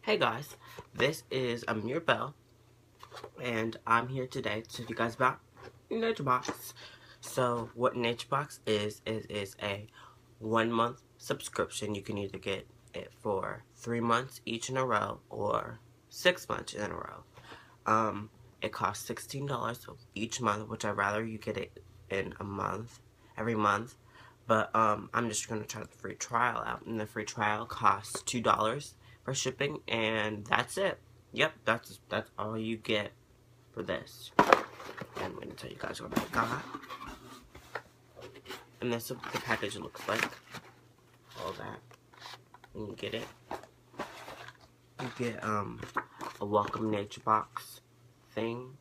Hey guys, this is Amir Bell, and I'm here today to tell you guys about NatureBox. So, what NatureBox is a 1 month subscription. You can either get it for 3 months each in a row or 6 months in a row. It costs $16 each month, which I'd rather you get it in a month, every month. But I'm just gonna try the free trial out, and the free trial costs $2 for shipping, and that's it. Yep, that's all you get for this. And I'm gonna tell you guys what I got. And this is what the package looks like. All that. And you get it. You get a welcome NatureBox thing,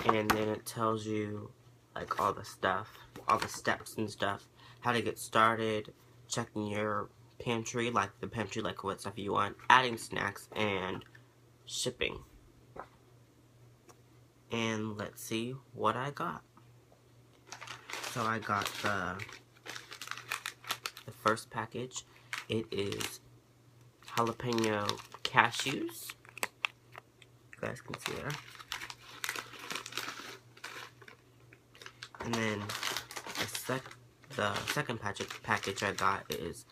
and then it tells you like all the stuff, all the steps and stuff, how to get started, checking your pantry, like what stuff you want, adding snacks, and shipping. And let's see what I got. So I got the first package. It is jalapeno cashews. You guys can see there. And then the second package I got is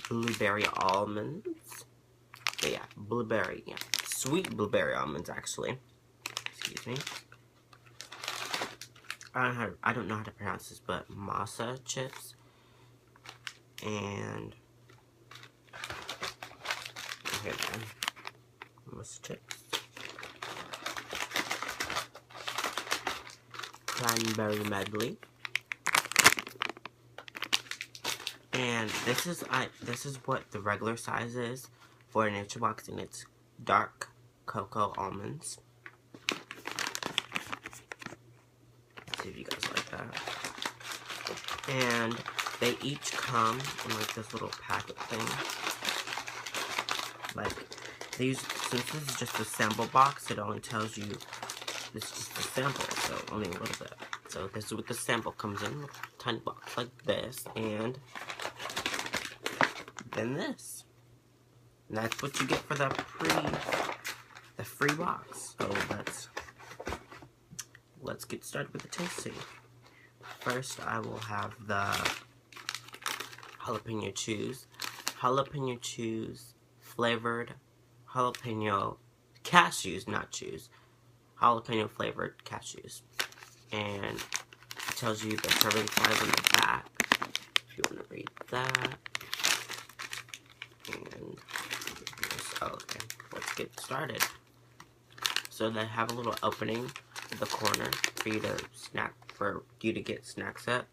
blueberry almonds. Yeah, blueberry, yeah. Sweet blueberry almonds, actually. Excuse me. I don't know how to pronounce this, but masa chips. And here then. Masa chips. Cranberry medley. And this is what the regular size is for a NatureBox, and it's dark cocoa almonds. Let's see if you guys like that. And they each come in like this little packet thing. Like since this is just a sample box, it only tells you it's just a sample, so only a little bit. So this is what the sample comes in, a tiny box like this, and then this. And that's what you get for the free box. So let's get started with the tasting. First, I will have the jalapeno chews flavored jalapeno cashews, not chews. Jalapeno flavored cashews. And it tells you the serving size on the back, if you want to read that. And okay, let's get started. So they have a little opening in the corner for you to get snacks at.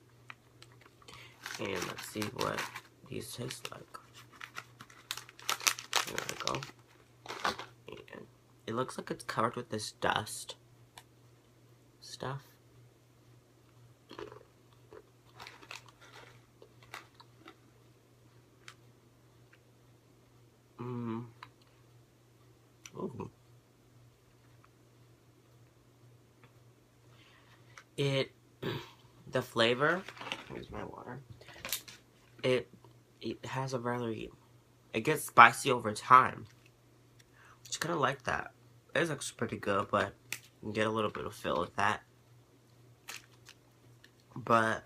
And let's see what these taste like. There we go. And it looks like it's covered with this dust stuff. Ooh. The flavor, here's my water, it has a it gets spicy over time. It's kind of like that. It's actually pretty good, but you get a little bit of fill with that. But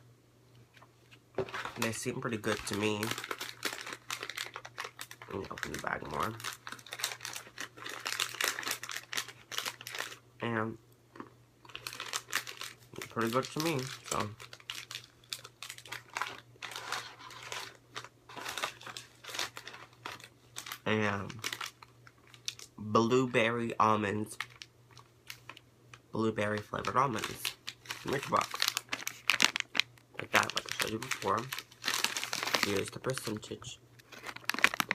they seem pretty good to me. Let me open the bag more. And pretty good to me, so. And blueberry almonds, blueberry flavored almonds, NatureBox. Like that, like I showed you before. Here's the percentage,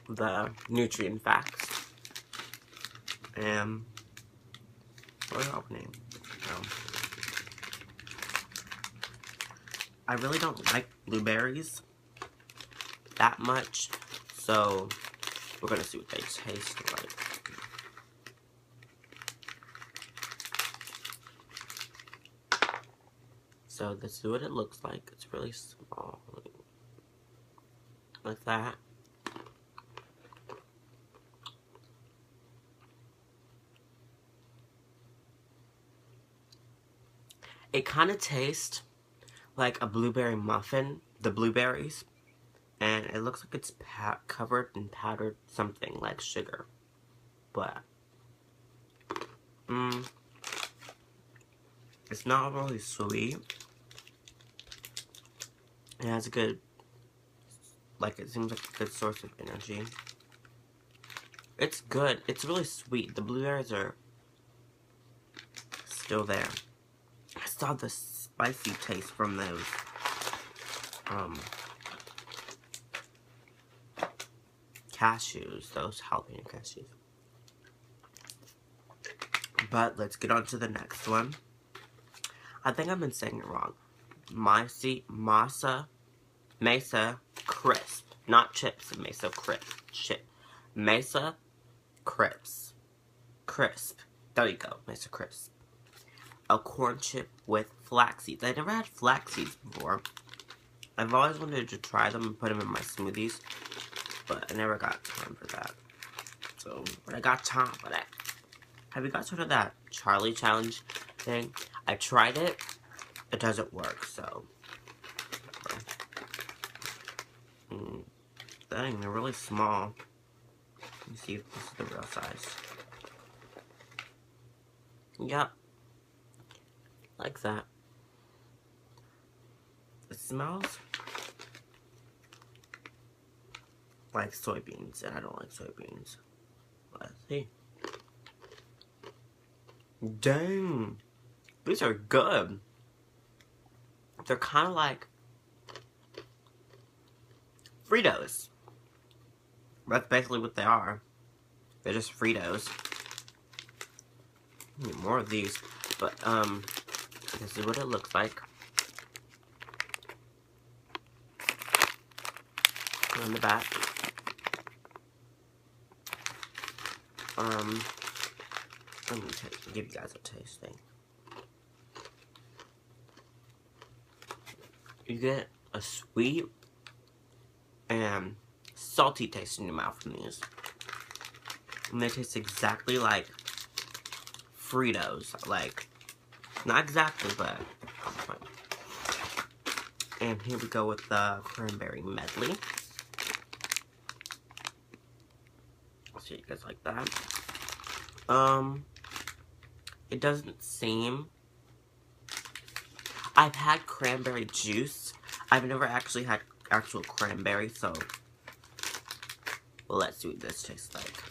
the nutrient facts, and what are you opening? I really don't like blueberries that much, so we're gonna see what they taste like. So this is what it looks like. It's really small, like that. It kind of tastes like a blueberry muffin, the blueberries, and it looks like it's covered in powdered something like sugar, but it's not really sweet. It has a good, like, it seems like a good source of energy. It's good. It's really sweet. The blueberries are still there. I saw the spicy taste from those cashews, those jalapeno cashews. But let's get on to the next one. I think I've been saying it wrong. Mesa Crisp. Not chips, Mesa Crisp. Mesa Crisp. Crisp. There you go, Mesa Crisp. A corn chip with flax seeds. I never had flax seeds before. I've always wanted to try them and put them in my smoothies, but I never got time for that. So, when I got time for that. Have you guys heard of that Charlie Challenge thing? I tried it. It doesn't work, so. Dang, they're really small. Let me see if this is the real size. Yep. Like that. It smells like soybeans, and I don't like soybeans. Let's see. Dang. These are good. They're kind of like Fritos. That's basically what they are. They're just Fritos. Need more of these. But, this is what it looks like. On the back. Let me give you guys a tasting. You get a sweet and salty taste in your mouth from these. And they taste exactly like Fritos. Like, not exactly, but. And here we go with the cranberry medley. So you guys like that. It doesn't seem. I've had cranberry juice. I've never actually had actual cranberry, so let's see what this tastes like.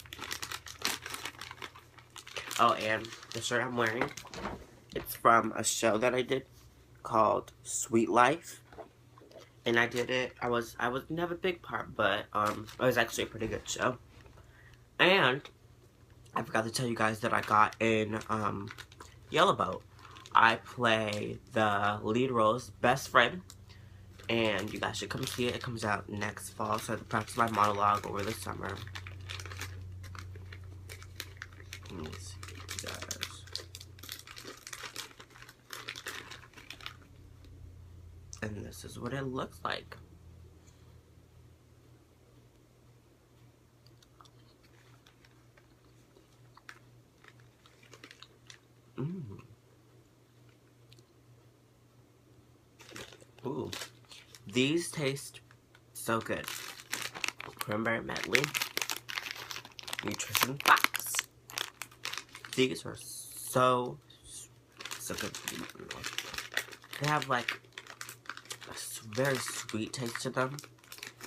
Oh, and the shirt I'm wearing, it's from a show that I did called Sweet Life. And I did it, I didn't have a big part, but it was actually a pretty good show. And I forgot to tell you guys that I got in Yellow Boat. I play the lead role's best friend, and you guys should come see it. It comes out next fall, so I practice my monologue over the summer. Let me see, guys. And this is what it looks like. Ooh, these taste so good. Cranberry medley, nutrition facts. These are so good. They have like a very sweet taste to them.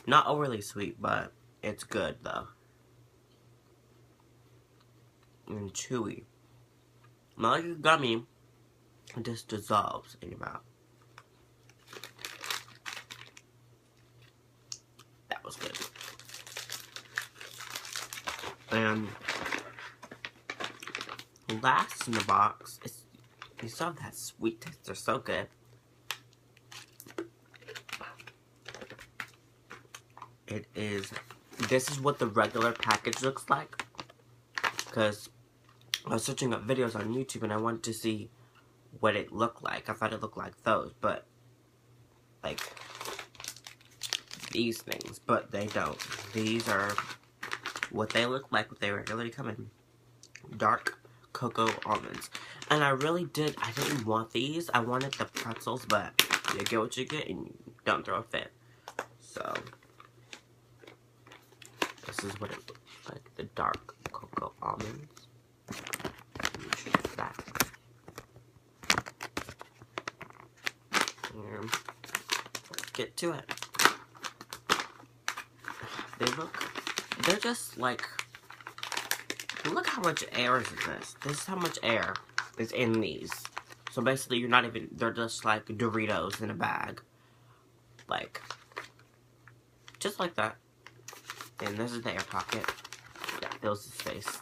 Not overly sweet, but it's good though. And chewy. Not like a gummy, it just dissolves in your mouth. That was good. And last in the box, you saw that sweet taste, they're so good. This is what the regular package looks like. Because I was searching up videos on YouTube and I wanted to see what it looked like. I thought it looked like those, but like these things, but they don't. These are what they look like, what they regularly come in. Dark cocoa almonds. And I didn't want these. I wanted the pretzels, but you get what you get and you don't throw a fit. So, this is what it looks like, the dark cocoa almonds. That. And let's get to it. They're just like, look how much air is in this. This is how much air is in these. So basically, they're just like Doritos in a bag. Like, just like that. And this is the air pocket. That fills the space.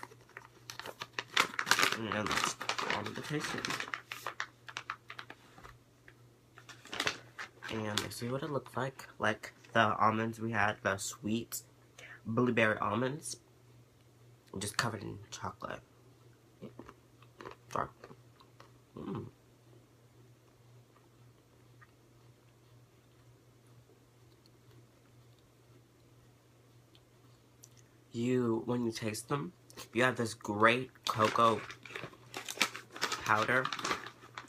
And then let's on the tasting. And let's see what it looks like. Like the almonds we had, the sweet blueberry almonds, just covered in chocolate. Dark. When you taste them, you have this great cocoa powder.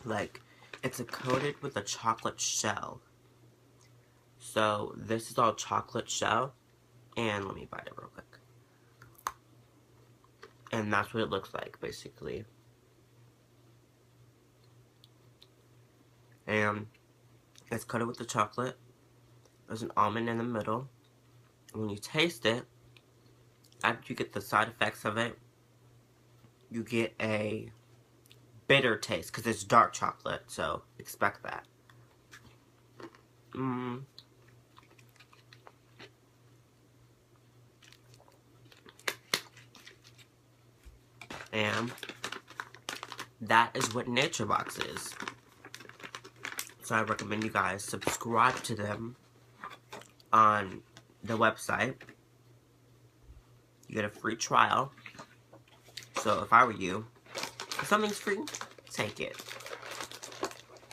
Like, it's coated with a chocolate shell. So, this is all chocolate shell. And let me bite it real quick. And that's what it looks like, basically. And it's coated with the chocolate. There's an almond in the middle. And when you taste it, after you get the side effects of it, you get a bitter taste because it's dark chocolate, so expect that. And that is what NatureBox is. So I recommend you guys subscribe to them on the website. You get a free trial. So if I were you, if something's free, take it.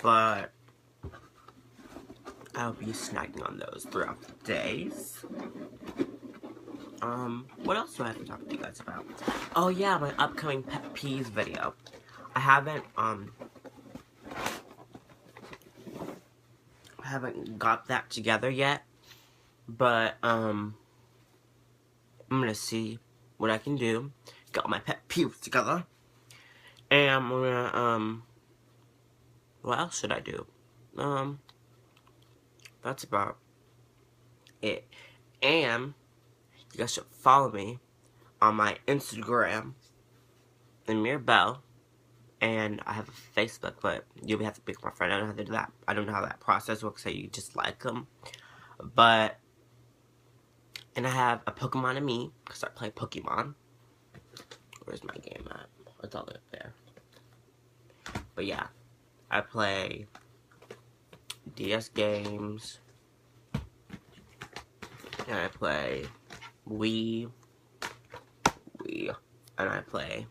But I'll be snacking on those throughout the days. What else do I have to talk to you guys about? Oh yeah, my upcoming pet peeves video. I haven't got that together yet, but I'm gonna see what I can do. Got my pet peeves together, and I'm gonna what else should I do? That's about it. And you guys should follow me on my Instagram, Amir Bell, and I have a Facebook, but you'll have to pick my friend. I don't know how to do that. I don't know how that process works, so you just like them. But, and I have a Pokemon and Me, because I play Pokemon. Where's my game at? It's all up there. But yeah, I play DS games, and I play Wii, and I play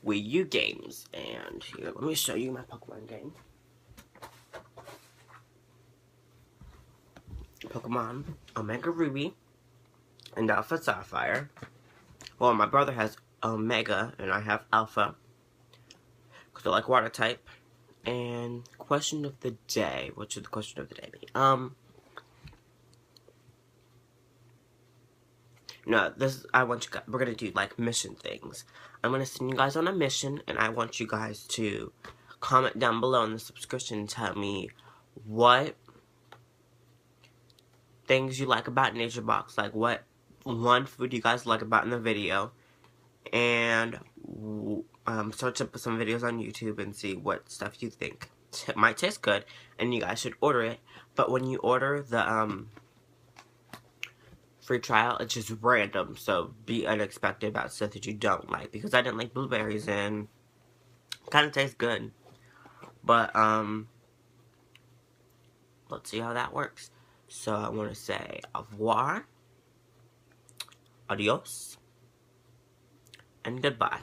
Wii U games. And here, let me show you my Pokemon game. Pokemon Omega Ruby and Alpha Sapphire. Well, my brother has Omega and I have Alpha, because I like water type. And question of the day. What should the question of the day be? No, we're gonna do like mission things. I'm gonna send you guys on a mission, and I want you guys to comment down below in the subscription and tell me what things you like about NatureBox, like what one food you guys like about in the video, and search up some videos on YouTube and see what stuff you think might taste good, and you guys should order it. But when you order the free trial, it's just random, so be unexpected about stuff that you don't like, because I didn't like blueberries and kind of tastes good. But let's see how that works. So I want to say au revoir, adios, and goodbye.